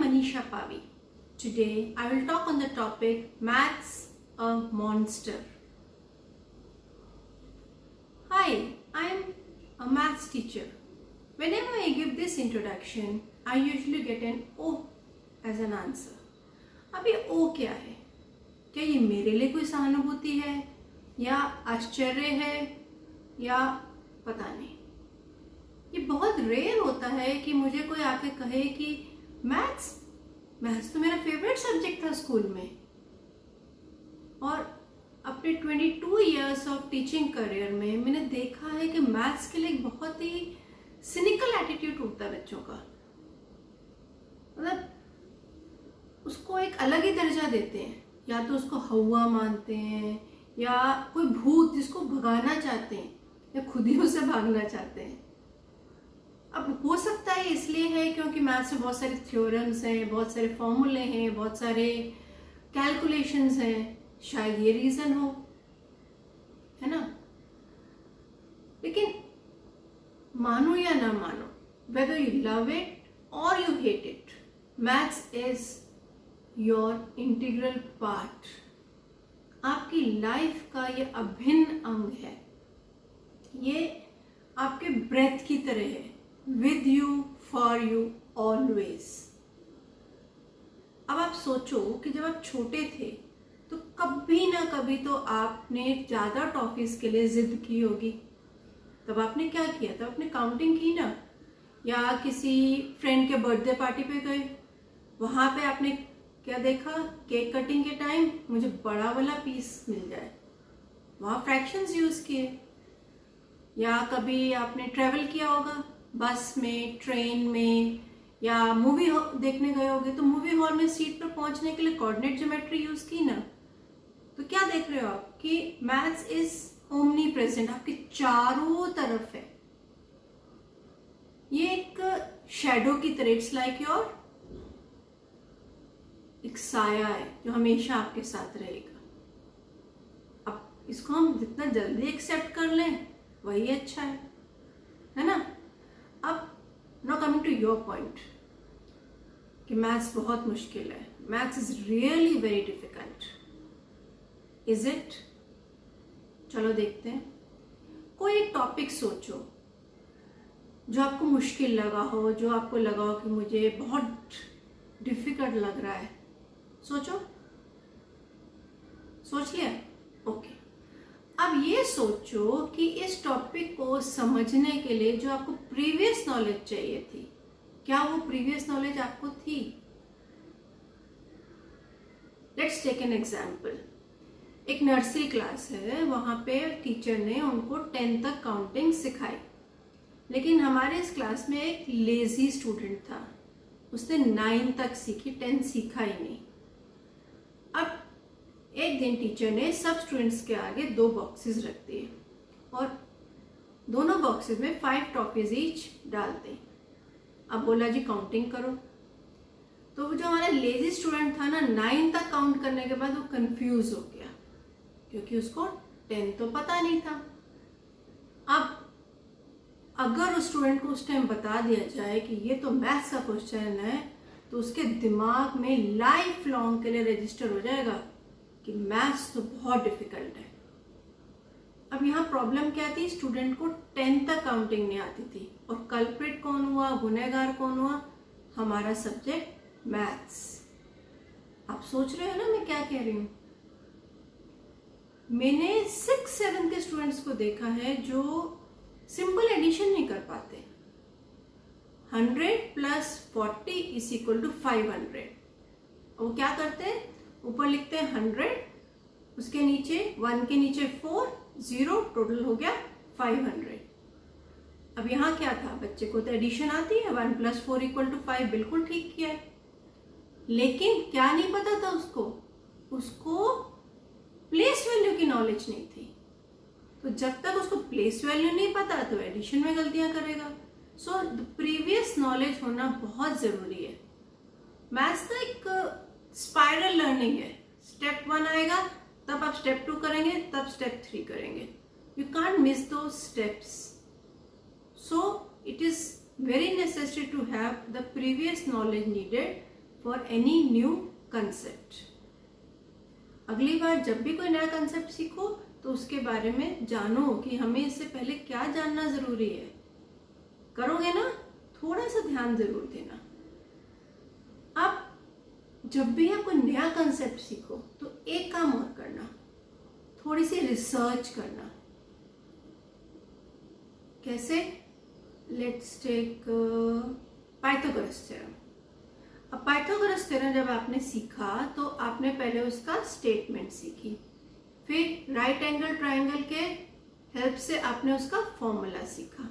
Manisha Pavi. Today I will talk on the topic Maths a Monster. Hi, I am a maths teacher. Whenever I give this introduction, I usually get an O as an answer. अब ये O क्या है? क्या ये मेरे लिए कोई सहानुभूति है या आश्चर्य है या पता नहीं। ये बहुत रेयर होता है कि मुझे कोई आके कहे कि मैथ्स तो मेरा फेवरेट सब्जेक्ट था स्कूल में। और अपने 22 इयर्स ऑफ टीचिंग करियर में मैंने देखा है कि मैथ्स के लिए एक बहुत ही सिनिकल एटीट्यूड होता है बच्चों का। मतलब उसको एक अलग ही दर्जा देते हैं, या तो उसको हवा मानते हैं या कोई भूत जिसको भगाना चाहते हैं या खुद ही उसे भागना चाहते हैं। अब हो सकता है इसलिए है क्योंकि मैथ्स में बहुत सारे थ्योरम्स हैं, बहुत सारे फॉर्मूले हैं, बहुत सारे कैलकुलेशंस हैं, शायद ये रीजन हो, है ना। लेकिन मानो या ना मानो, वेदर यू लव इट और you hate it, maths is your integral part. आपकी लाइफ का ये अभिन्न अंग है, ये आपके ब्रेथ की तरह है, with you for you always. अब आप सोचो कि जब आप छोटे थे तो कभी ना कभी तो आपने ज़्यादा टॉफीज के लिए जिद की होगी। तब आपने क्या किया? तब आपने काउंटिंग की ना, या किसी फ्रेंड के बर्थडे पार्टी पे गए, वहाँ पे आपने क्या देखा? केक कटिंग के टाइम मुझे बड़ा वाला पीस मिल जाए, वहाँ फ्रैक्शंस यूज़ किए। या कभी आपने ट्रैवल किया होगा बस में, ट्रेन में, या मूवी देखने गए होगे तो मूवी हॉल में सीट पर पहुंचने के लिए कोऑर्डिनेट ज्योमेट्री यूज की ना। तो क्या देख रहे हो आप कि मैथ्स इज ओमनी प्रेजेंट, आपके चारों तरफ है। ये एक शैडो की तरह, इट्स लाइक योर एक साया है जो हमेशा आपके साथ रहेगा। अब इसको हम जितना जल्दी एक्सेप्ट कर लें वही अच्छा है ना। अब now coming to your point कि मैथ्स बहुत मुश्किल है, maths is really very difficult, is it? चलो देखते हैं। कोई एक टॉपिक सोचो जो आपको मुश्किल लगा हो, जो आपको लगा हो कि मुझे बहुत डिफिकल्ट लग रहा है। सोचो, सोच लिया? ओके। अब ये सोचो कि इस टॉपिक को समझने के लिए जो आपको प्रीवियस नॉलेज चाहिए थी, क्या वो प्रीवियस नॉलेज आपको थी? Let's take an example. एक नर्सरी क्लास है, वहाँ पे टीचर ने उनको 10 तक काउंटिंग सिखाई, लेकिन हमारे इस क्लास में एक लेजी स्टूडेंट था, उसने 9 तक सीखी, 10 सीखा ही नहीं। अब एक दिन टीचर ने सब स्टूडेंट्स के आगे 2 बॉक्सेस रख दिए और दोनों बॉक्सेस में 5 टॉफीज ईच डाल दी। अब बोला जी काउंटिंग करो। तो जो हमारा लेजी स्टूडेंट था ना, 9 तक काउंट करने के बाद वो कंफ्यूज हो गया क्योंकि उसको 10 तो पता नहीं था। अब अगर उस स्टूडेंट को उस टाइम बता दिया जाए कि ये तो मैथ्स का क्वेश्चन है, तो उसके दिमाग में लाइफ लॉन्ग के लिए रजिस्टर हो जाएगा कि मैथ्स तो बहुत डिफिकल्ट है। अब यहाँ प्रॉब्लम क्या थी? स्टूडेंट को 10 तक काउंटिंग नहीं आती थी, और कल्प्रिट कौन हुआ, गुनहगार कौन हुआ? हमारा सब्जेक्ट मैथ्स। आप सोच रहे हो ना मैं क्या कह रही हूँ? मैंने 6-7 के स्टूडेंट्स को देखा है जो सिंपल एडिशन नहीं कर पाते। 100 + 40 = 500। वो क्या करते हैं? ऊपर लिखते हैं 100, उसके नीचे 1 के नीचे 4, 0, टोटल हो गया 500। अब यहाँ क्या था? बच्चे को तो एडिशन आती है, 1 + 4 = 5, बिल्कुल ठीक किया है। लेकिन क्या नहीं पता था उसको प्लेस वैल्यू की नॉलेज नहीं थी। तो जब तक उसको प्लेस वैल्यू नहीं पता तो एडिशन में गलतियां करेगा। सो प्रीवियस नॉलेज होना बहुत जरूरी है। मैथ्स तो एक स्पाइरल लर्निंग है। स्टेप 1 आएगा, तब आप स्टेप 2 करेंगे, तब स्टेप 3 करेंगे। यू कांट मिस दो steps. So it is very necessary to have the previous knowledge needed for any new concept. अगली बार जब भी कोई नया कंसेप्ट सीखो तो उसके बारे में जानो कि हमें इससे पहले क्या जानना जरूरी है। करोगे ना, थोड़ा सा ध्यान जरूर देना। अब जब भी आप कोई नया कंसेप्ट सीखो तो एक काम और करना, थोड़ी सी रिसर्च करना। कैसे? Let's take Pythagoras theorem. अब पाइथागोरस थ्योरम जब आपने सीखा तो आपने पहले उसका स्टेटमेंट सीखी, फिर राइट एंगल ट्राइंगल के हेल्प से आपने उसका फॉर्मूला सीखा।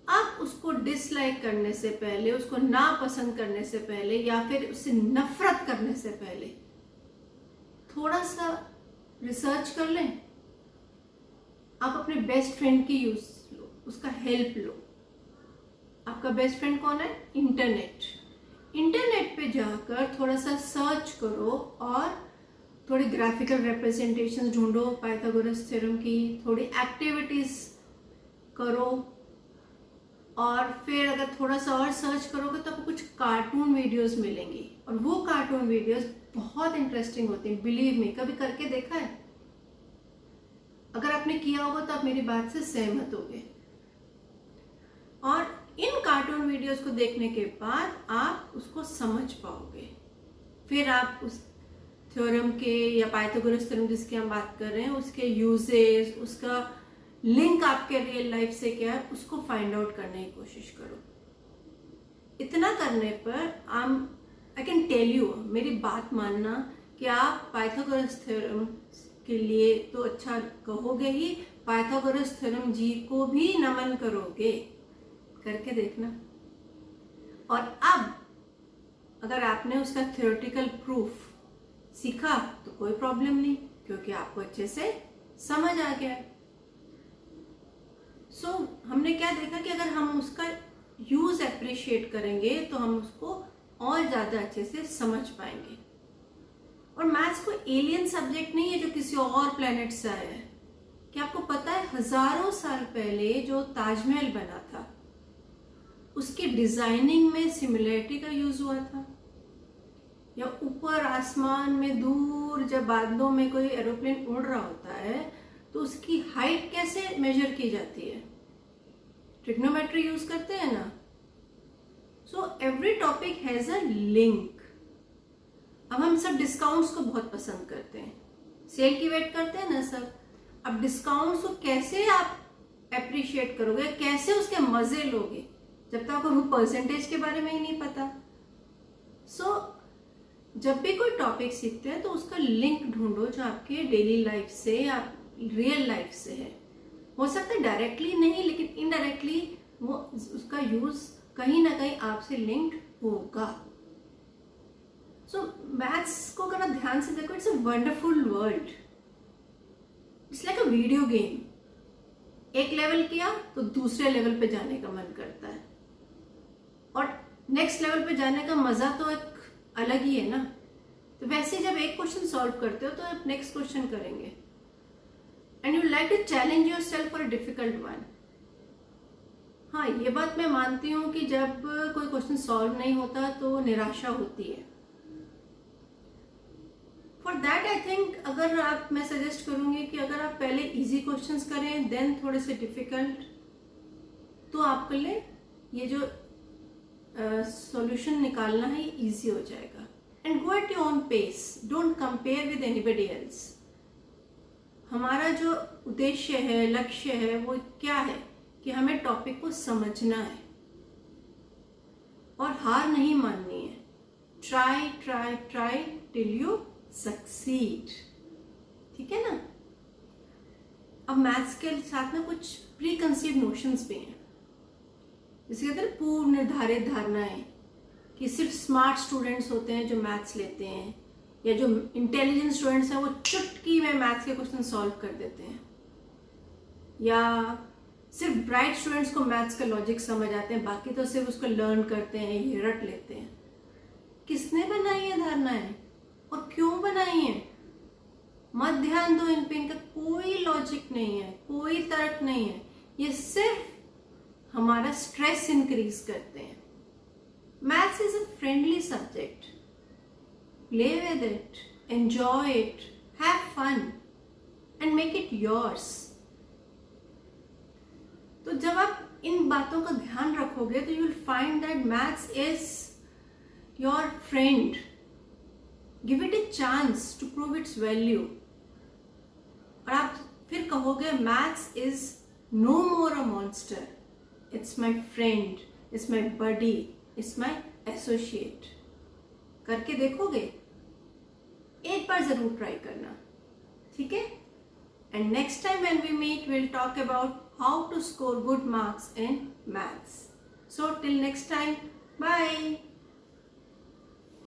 अब उसको डिसलाइक करने से पहले, उसको नापसंद करने से पहले या फिर उससे नफरत करने से पहले थोड़ा सा रिसर्च कर लें। आप अपने बेस्ट फ्रेंड की यूज लो, उसका हेल्प लो। आपका बेस्ट फ्रेंड कौन है? इंटरनेट। इंटरनेट पे जाकर थोड़ा सा सर्च करो और थोड़ी ग्राफिकल रिप्रेजेंटेशन ढूंढो पाइथागोरस थ्योरम की, थोड़ी एक्टिविटीज करो, और फिर अगर थोड़ा सा और सर्च करोगे तो आपको कुछ कार्टून वीडियोस मिलेंगी, और वो कार्टून वीडियोस बहुत इंटरेस्टिंग होती हैं। बिलीव मी, कभी करके देखा है? अगर आपने किया होगा तो आप मेरी बात से सहमत होगे। और इन कार्टून वीडियोस को देखने के बाद आप उसको समझ पाओगे। फिर आप उस थ्योरम के या पाइथागोरस थ्योरम जिसकी हम बात कर रहे हैं उसके यूजेस, उसका लिंक आपके रियल लाइफ से क्या है, उसको फाइंड आउट करने की कोशिश करो। इतना करने पर आई कैन टेल यू, मेरी बात मानना कि आप पाइथागोरस थ्योरम के लिए तो अच्छा कहोगे ही, पाइथागोरस थ्योरम जी को भी नमन करोगे। करके देखना। और अब अगर आपने उसका थ्योरेटिकल प्रूफ सीखा तो कोई प्रॉब्लम नहीं, क्योंकि आपको अच्छे से समझ आ गया है। सो हमने क्या देखा कि अगर हम उसका यूज अप्रिशिएट करेंगे तो हम उसको और ज्यादा अच्छे से समझ पाएंगे। और मैथ्स को एलियन सब्जेक्ट नहीं है जो किसी और प्लेनेट से आया है। क्या आपको पता है हजारों साल पहले जो ताजमहल बना था उसकी डिजाइनिंग में सिमिलरिटी का यूज हुआ था? या ऊपर आसमान में दूर जब बादलों में कोई एरोप्लेन उड़ रहा होता है तो उसकी हाइट कैसे मेजर की जाती है? ट्रिग्नोमेट्री यूज करते हैं ना। So every topic has a link. अब हम सब डिस्काउंट्स को बहुत पसंद करते हैं, सेल की वेट करते हैं ना सब। अब डिस्काउंट्स को कैसे आप अप्रिशिएट करोगे, कैसे उसके मजे लोगे जब तक आपको वो परसेंटेज के बारे में ही नहीं पता। सो जब भी कोई टॉपिक सीखते हैं तो उसका लिंक ढूंढो जो आपके डेली लाइफ से या रियल लाइफ से है। हो सकता है डायरेक्टली नहीं, लेकिन इनडायरेक्टली वो उसका यूज कहीं ना कहीं आपसे लिंक्ड होगा। सो मैथ्स को अगर आप ध्यान से देखो, it's a wonderful world. It's like a video game. एक लेवल किया तो दूसरे लेवल पे जाने का मन करता है, और नेक्स्ट लेवल पे जाने का मजा तो एक अलग ही है ना। तो वैसे जब एक क्वेश्चन सॉल्व करते हो तो आप नेक्स्ट क्वेश्चन करेंगे, and you like to challenge your self for a difficult one. हाँ, ये बात मैं मानती हूँ कि जब कोई क्वेश्चन सॉल्व नहीं होता तो निराशा होती है। फॉर दैट आई थिंक मैं सजेस्ट करूंगी कि अगर आप पहले इजी क्वेश्चंस करें देन थोड़े से डिफिकल्ट, तो आपके लिए ये जो सॉल्यूशन निकालना है ये इजी हो जाएगा। And go at your own pace, don't compare with anybody else. हमारा जो उद्देश्य है, लक्ष्य है, वो क्या है कि हमें टॉपिक को समझना है और हार नहीं माननी है। Try try try till you succeed. ठीक है ना। अब मैथ्स के साथ में कुछ प्री कंसीव्ड नोशंस भी हैं, जैसे कहते हैं पूर्व निर्धारित धारणाएं कि सिर्फ स्मार्ट स्टूडेंट्स होते हैं जो मैथ्स लेते हैं, या जो इंटेलिजेंट स्टूडेंट्स हैं वो चुटकी में मैथ्स के क्वेश्चन सॉल्व कर देते हैं, या सिर्फ ब्राइट स्टूडेंट्स को मैथ्स का लॉजिक समझ आते हैं, बाकी तो सिर्फ उसको लर्न करते हैं, ये रट लेते हैं। किसने बनाई है धारणाएं और क्यों बनाई है? मत ध्यान दो इन पे, इनका कोई लॉजिक नहीं है, कोई तर्क नहीं है। ये सिर्फ हमारा स्ट्रेस इंक्रीज करते हैं। Maths is a friendly subject. Play with it, enjoy it, have fun and make it yours. तो जब आप इन बातों का ध्यान रखोगे तो you will find that maths is your friend. Give it a chance to prove its value. और आप फिर कहोगे maths is no more a monster. It's my friend, it's my buddy, it's my associate. करके देखोगे, एक बार जरूर try करना, ठीक है? And next time when we meet, we'll talk about how to score good marks in maths. So till next time, bye.